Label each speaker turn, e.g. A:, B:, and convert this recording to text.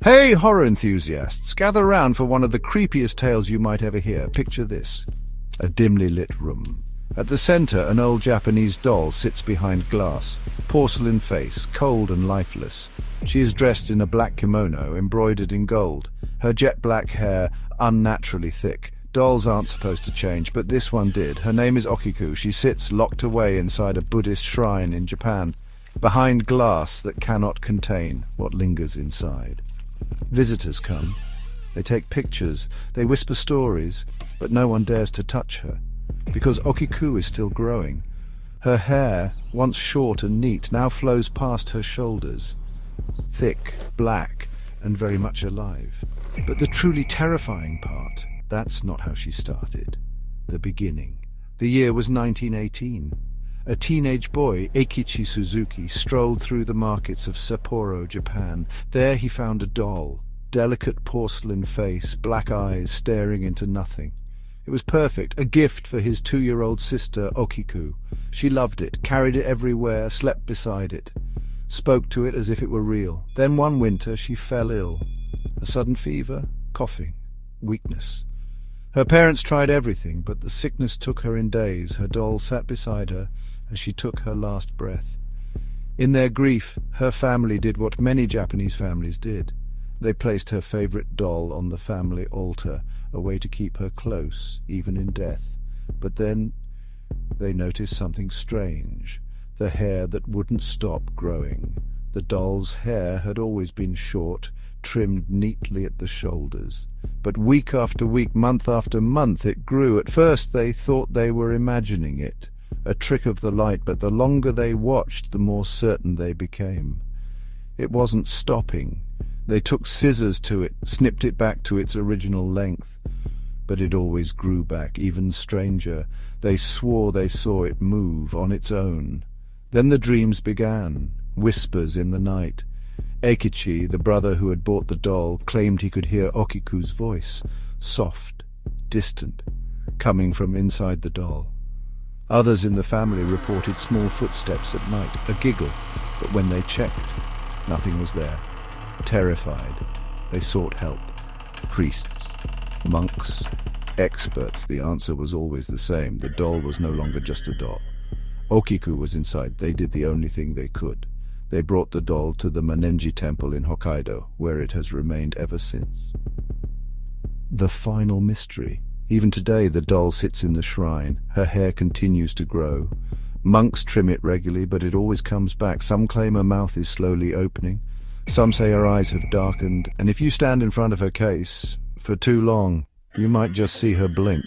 A: Hey, horror enthusiasts, gather round for one of the creepiest tales you might ever hear. Picture this. A dimly lit room. At the center, an old Japanese doll sits behind glass, porcelain face, cold and lifeless. She is dressed in a black kimono embroidered in gold, her jet black hair unnaturally thick. Dolls aren't supposed to change, but this one did. Her name is Okiku. She sits locked away inside a Buddhist shrine in Japan, behind glass that cannot contain what lingers inside. Visitors come. They take pictures. They whisper stories, but no one dares to touch her, because Okiku is still growing. Her hair, once short and neat, now flows past her shoulders, thick, black, and very much alive. But the truly terrifying part, that's not how she started. The beginning. The year was 1918. A teenage boy, Eikichi Suzuki, strolled through the markets of Sapporo, Japan. There he found a doll, delicate porcelain face, black eyes staring into nothing. It was perfect, a gift for his 2-year-old sister, Okiku. She loved it, carried it everywhere, slept beside it, spoke to it as if it were real. Then one winter she fell ill. A sudden fever, coughing, weakness. Her parents tried everything, but the sickness took her in days. Her doll sat beside her as she took her last breath. In their grief, her family did what many Japanese families did. They placed her favorite doll on the family altar, a way to keep her close, even in death. But then they noticed something strange, the hair that wouldn't stop growing. The doll's hair had always been short, trimmed neatly at the shoulders. But week after week, month after month, it grew. At first they thought they were imagining it, a trick of the light, but the longer they watched, the more certain they became. It wasn't stopping. They took scissors to it, snipped it back to its original length, but it always grew back, even stranger. They swore they saw it move on its own. Then the dreams began, whispers in the night. Eikichi, the brother who had bought the doll, claimed he could hear Okiku's voice, soft, distant, coming from inside the doll. Others in the family reported small footsteps at night, a giggle, but when they checked, nothing was there. Terrified, they sought help. Priests, monks, experts. The answer was always the same. The doll was no longer just a doll. Okiku was inside. They did the only thing they could. They brought the doll to the Manenji temple in Hokkaido, where it has remained ever since. The final mystery. Even today the doll sits in the shrine. Her hair continues to grow. Monks trim it regularly, but it always comes back. Some claim her mouth is slowly opening. Some say her eyes have darkened, and if you stand in front of her case for too long, you might just see her blink.